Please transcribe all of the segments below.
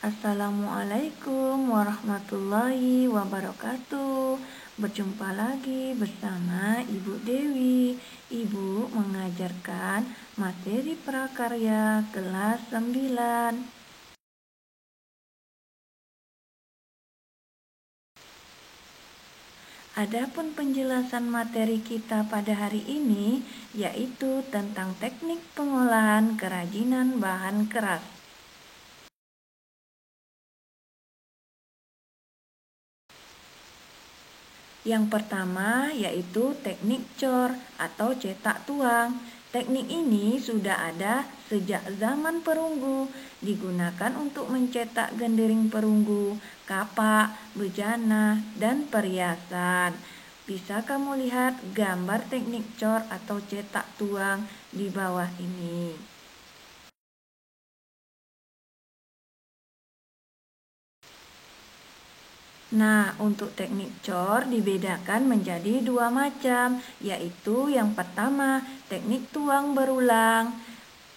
Assalamualaikum warahmatullahi wabarakatuh. Berjumpa lagi bersama Ibu Dewi. Ibu mengajarkan materi prakarya kelas 9. Adapun penjelasan materi kita pada hari ini yaitu tentang teknik pengolahan kerajinan bahan keras. Yang pertama yaitu teknik cor atau cetak tuang. Teknik ini sudah ada sejak zaman perunggu, digunakan untuk mencetak gendering perunggu, kapak, bejana, dan perhiasan. Bisa kamu lihat gambar teknik cor atau cetak tuang di bawah ini. Nah, untuk teknik cor dibedakan menjadi dua macam, yaitu yang pertama teknik tuang berulang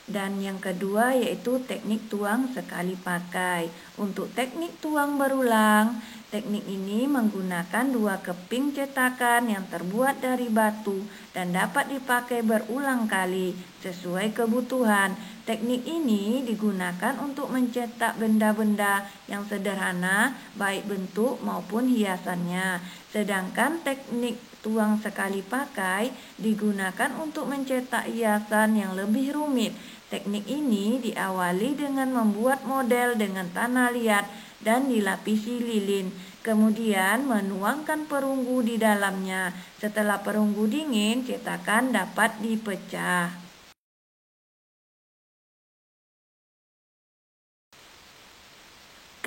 dan yang kedua yaitu teknik tuang sekali pakai. Untuk teknik tuang berulang, teknik ini menggunakan dua keping cetakan yang terbuat dari batu dan dapat dipakai berulang kali sesuai kebutuhan. Teknik ini digunakan untuk mencetak benda-benda yang sederhana, baik bentuk maupun hiasannya. Sedangkan teknik tuang sekali pakai digunakan untuk mencetak hiasan yang lebih rumit. Teknik ini diawali dengan membuat model dengan tanah liat dan dilapisi lilin. Kemudian menuangkan perunggu di dalamnya. Setelah perunggu dingin, cetakan dapat dipecah.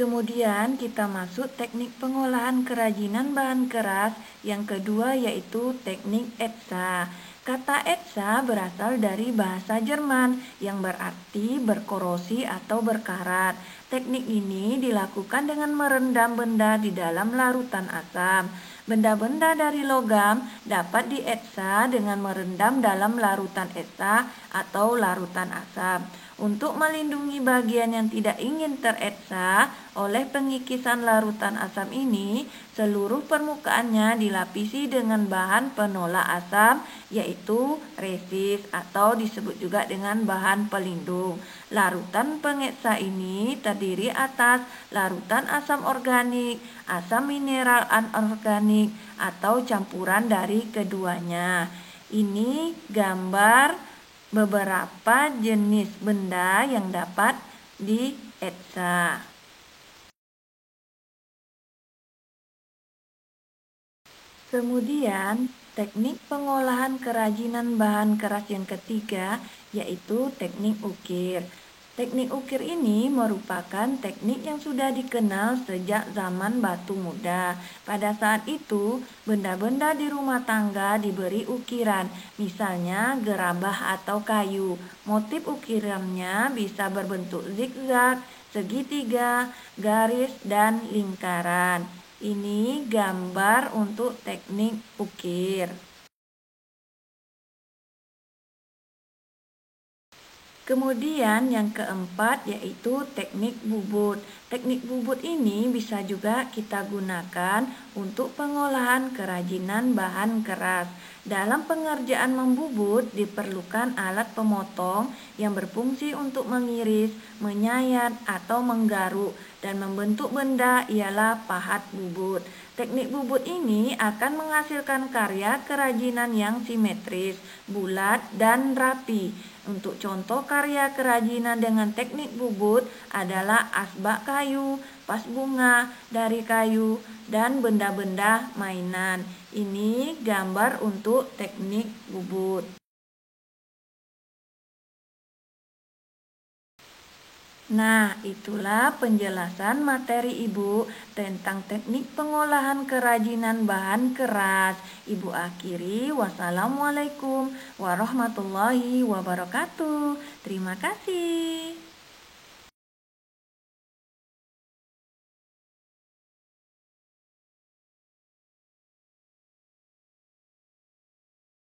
Kemudian kita masuk teknik pengolahan kerajinan bahan keras yang kedua yaitu teknik etsa. Kata etsa berasal dari bahasa Jerman yang berarti berkorosi atau berkarat. Teknik ini dilakukan dengan merendam benda di dalam larutan asam. Benda-benda dari logam dapat dietsa dengan merendam dalam larutan etsa atau larutan asam. Untuk melindungi bagian yang tidak ingin teretsa oleh pengikisan larutan asam ini, seluruh permukaannya dilapisi dengan bahan penolak asam yaitu resis atau disebut juga dengan bahan pelindung. Larutan pengeksa ini terdiri atas larutan asam organik, asam mineral anorganik atau campuran dari keduanya. Ini gambar beberapa jenis benda yang dapat dietsa. Kemudian, teknik pengolahan kerajinan bahan keras yang ketiga yaitu teknik ukir. Teknik ukir ini merupakan teknik yang sudah dikenal sejak zaman batu muda. Pada saat itu, benda-benda di rumah tangga diberi ukiran, misalnya gerabah atau kayu. Motif ukirannya bisa berbentuk zigzag, segitiga, garis, dan lingkaran. Ini gambar untuk teknik ukir. Kemudian yang keempat yaitu teknik bubut. Teknik bubut ini bisa juga kita gunakan untuk pengolahan kerajinan bahan keras. Dalam pengerjaan membubut diperlukan alat pemotong yang berfungsi untuk mengiris, menyayat, atau menggaruk dan membentuk benda ialah pahat bubut. Teknik bubut ini akan menghasilkan karya kerajinan yang simetris, bulat, dan rapi. Untuk contoh karya kerajinan dengan teknik bubut adalah asbak kayu, vas bunga dari kayu, dan benda-benda mainan. Ini gambar untuk teknik bubut. Nah, itulah penjelasan materi Ibu tentang teknik pengolahan kerajinan bahan keras. Ibu akhiri, wassalamualaikum warahmatullahi wabarakatuh. Terima kasih.